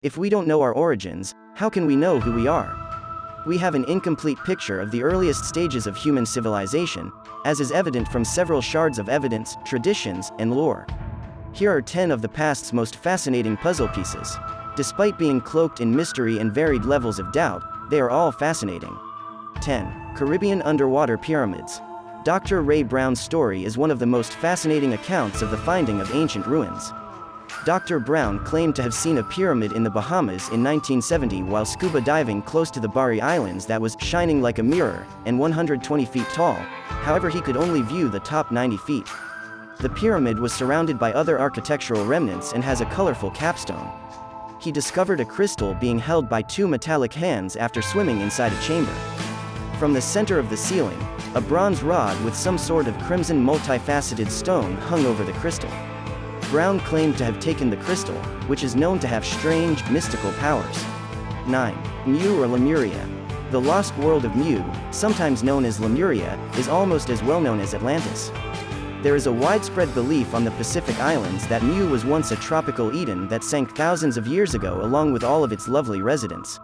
If we don't know our origins, how can we know who we are? We have an incomplete picture of the earliest stages of human civilization, as is evident from several shards of evidence, traditions, and lore. Here are 10 of the past's most fascinating puzzle pieces. Despite being cloaked in mystery and varied levels of doubt, they are all fascinating. 10. Caribbean Underwater Pyramids. Dr. Ray Brown's story is one of the most fascinating accounts of the finding of ancient ruins. Dr. Brown claimed to have seen a pyramid in the Bahamas in 1970 while scuba diving close to the Bari Islands that was shining like a mirror and 120 feet tall. However, he could only view the top 90 feet. The pyramid was surrounded by other architectural remnants and has a colorful capstone. He discovered a crystal being held by two metallic hands after swimming inside a chamber. From the center of the ceiling, a bronze rod with some sort of crimson multifaceted stone hung over the crystal. Brown claimed to have taken the crystal, which is known to have strange, mystical powers. 9. Mu or Lemuria. The lost world of Mu, sometimes known as Lemuria, is almost as well known as Atlantis. There is a widespread belief on the Pacific Islands that Mu was once a tropical Eden that sank thousands of years ago along with all of its lovely residents.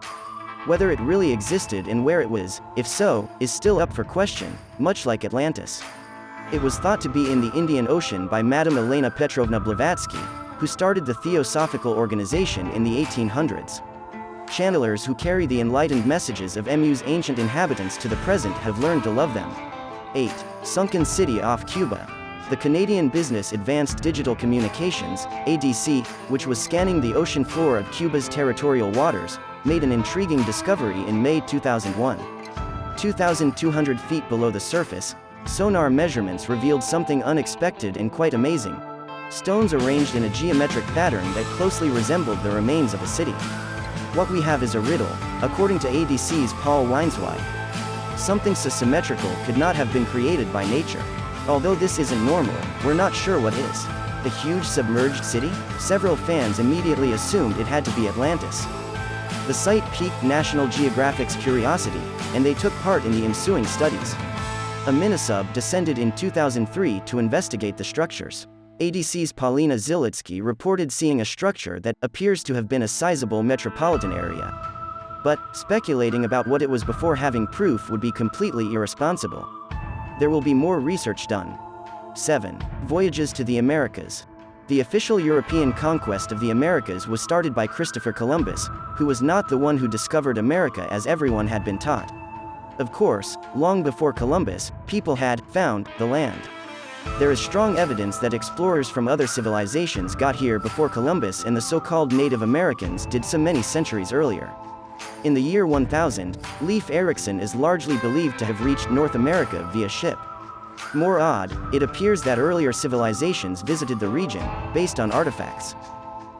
Whether it really existed and where it was, if so, is still up for question, much like Atlantis. It was thought to be in the Indian Ocean by Madame Elena Petrovna Blavatsky, who started the Theosophical Organization in the 1800s. Channelers who carry the enlightened messages of Mu's ancient inhabitants to the present have learned to love them. 8. Sunken City off Cuba. The Canadian business Advanced Digital Communications, ADC, which was scanning the ocean floor of Cuba's territorial waters, made an intriguing discovery in May 2001. 2,200 feet below the surface, sonar measurements revealed something unexpected and quite amazing. Stones arranged in a geometric pattern that closely resembled the remains of a city. What we have is a riddle, according to ADC's Paul Weinswig. Something so symmetrical could not have been created by nature. Although this isn't normal, we're not sure what is. The huge submerged city? Several fans immediately assumed it had to be Atlantis. The site piqued National Geographic's curiosity, and they took part in the ensuing studies. A minisub descended in 2003 to investigate the structures. ADC's Paulina Zilitsky reported seeing a structure that appears to have been a sizable metropolitan area. But speculating about what it was before having proof would be completely irresponsible. There will be more research done. 7. Voyages to the Americas. The official European conquest of the Americas was started by Christopher Columbus, who was not the one who discovered America as everyone had been taught. Of course, long before Columbus, people had found the land. There is strong evidence that explorers from other civilizations got here before Columbus and the so-called Native Americans did so many centuries earlier. In the year 1000, Leif Erikson is largely believed to have reached North America via ship. More odd, it appears that earlier civilizations visited the region, based on artifacts.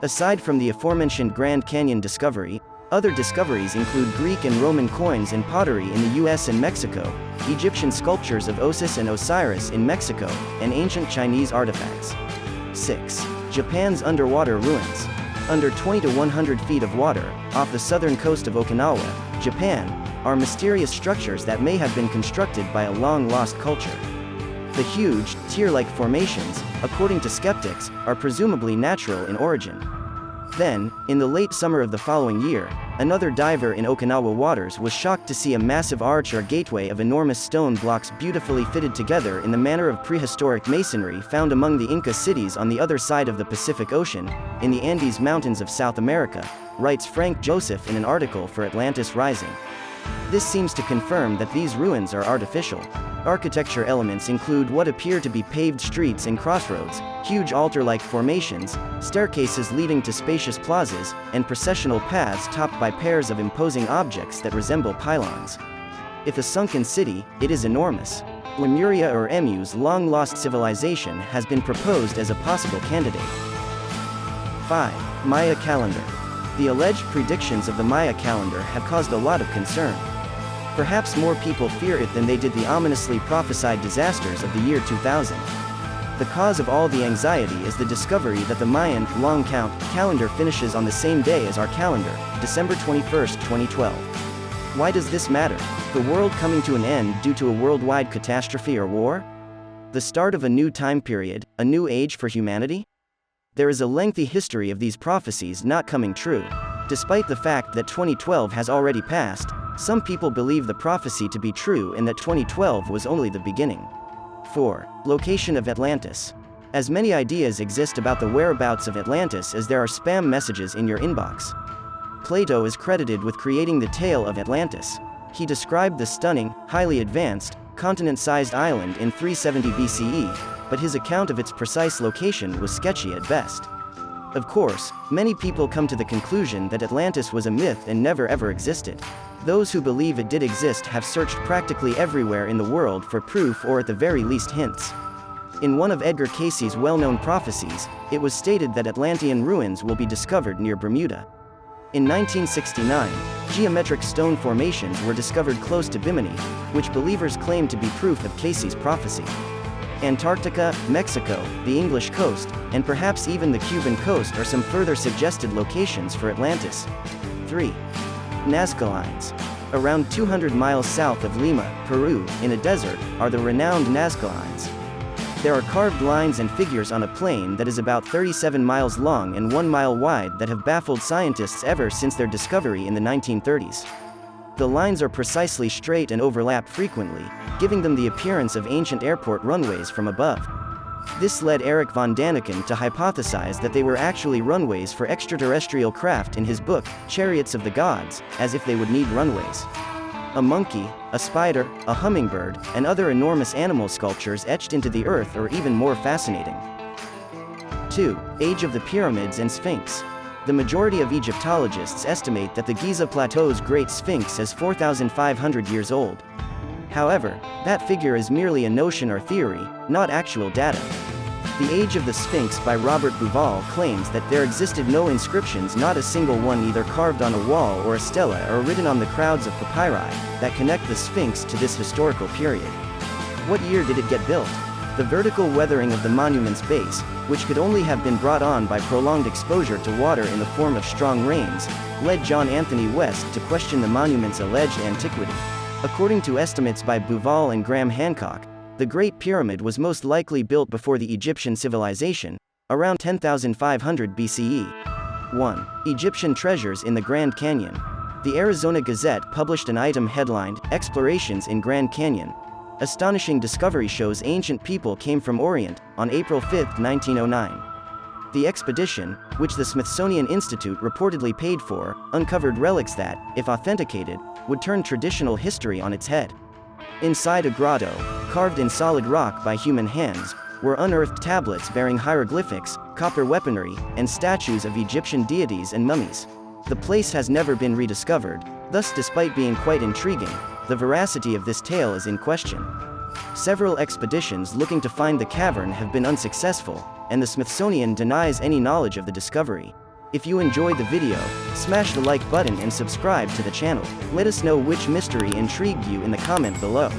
Aside from the aforementioned Grand Canyon discovery, other discoveries include Greek and Roman coins and pottery in the US and Mexico, Egyptian sculptures of Osis and Osiris in Mexico, and ancient Chinese artifacts. 6. Japan's underwater ruins. Under 20 to 100 feet of water, off the southern coast of Okinawa, Japan, are mysterious structures that may have been constructed by a long-lost culture. The huge, tear-like formations, according to skeptics, are presumably natural in origin. Then, in the late summer of the following year, another diver in Okinawa waters was shocked to see a massive arch or gateway of enormous stone blocks beautifully fitted together in the manner of prehistoric masonry found among the Inca cities on the other side of the Pacific Ocean, in the Andes Mountains of South America, writes Frank Joseph in an article for Atlantis Rising. This seems to confirm that these ruins are artificial. Architecture elements include what appear to be paved streets and crossroads, huge altar-like formations, staircases leading to spacious plazas, and processional paths topped by pairs of imposing objects that resemble pylons. If a sunken city, it is enormous. Lemuria or Mu's long-lost civilization has been proposed as a possible candidate. 5. Maya calendar. The alleged predictions of the Maya calendar have caused a lot of concern. Perhaps more people fear it than they did the ominously prophesied disasters of the year 2000. The cause of all the anxiety is the discovery that the Mayan long count calendar finishes on the same day as our calendar, December 21, 2012. Why does this matter? The world coming to an end due to a worldwide catastrophe or war? The start of a new time period, a new age for humanity? There is a lengthy history of these prophecies not coming true. Despite the fact that 2012 has already passed, some people believe the prophecy to be true and that 2012 was only the beginning. 4. Location of Atlantis. As many ideas exist about the whereabouts of Atlantis as there are spam messages in your inbox. Plato is credited with creating the tale of Atlantis. He described the stunning, highly advanced, continent-sized island in 370 BCE, but his account of its precise location was sketchy at best. Of course, many people come to the conclusion that Atlantis was a myth and never ever existed. Those who believe it did exist have searched practically everywhere in the world for proof or at the very least hints. In one of Edgar Cayce's well-known prophecies, it was stated that Atlantean ruins will be discovered near Bermuda. In 1969, geometric stone formations were discovered close to Bimini, which believers claim to be proof of Cayce's prophecy. Antarctica, Mexico, the English coast, and perhaps even the Cuban coast are some further suggested locations for Atlantis. 3. Nazca Lines. Around 200 miles south of Lima, Peru, in a desert, are the renowned Nazca Lines. There are carved lines and figures on a plain that is about 37 miles long and 1 mile wide that have baffled scientists ever since their discovery in the 1930s. The lines are precisely straight and overlap frequently, giving them the appearance of ancient airport runways from above. This led Eric von Daniken to hypothesize that they were actually runways for extraterrestrial craft in his book, Chariots of the Gods, as if they would need runways. A monkey, a spider, a hummingbird, and other enormous animal sculptures etched into the earth are even more fascinating. 2. Age of the Pyramids and Sphinx. The majority of Egyptologists estimate that the Giza Plateau's Great Sphinx is 4,500 years old. However, that figure is merely a notion or theory, not actual data. The Age of the Sphinx by Robert Bauval claims that there existed no inscriptions, not a single one either carved on a wall or a stela or written on the crowds of papyri, that connect the Sphinx to this historical period. What year did it get built? The vertical weathering of the monument's base, which could only have been brought on by prolonged exposure to water in the form of strong rains, led John Anthony West to question the monument's alleged antiquity. According to estimates by Bauval and Graham Hancock, the Great Pyramid was most likely built before the Egyptian civilization, around 10,500 BCE. 1. Egyptian treasures in the Grand Canyon. The Arizona Gazette published an item headlined, "Explorations in Grand Canyon. Astonishing Discovery Shows Ancient People Came from Orient," on April 5, 1909. The expedition, which the Smithsonian Institute reportedly paid for, uncovered relics that, if authenticated, would turn traditional history on its head. Inside a grotto, carved in solid rock by human hands, were unearthed tablets bearing hieroglyphics, copper weaponry, and statues of Egyptian deities and mummies. The place has never been rediscovered, thus despite being quite intriguing, the veracity of this tale is in question. Several expeditions looking to find the cavern have been unsuccessful, and the Smithsonian denies any knowledge of the discovery. If you enjoyed the video, smash the like button and subscribe to the channel. Let us know which mystery intrigued you in the comment below.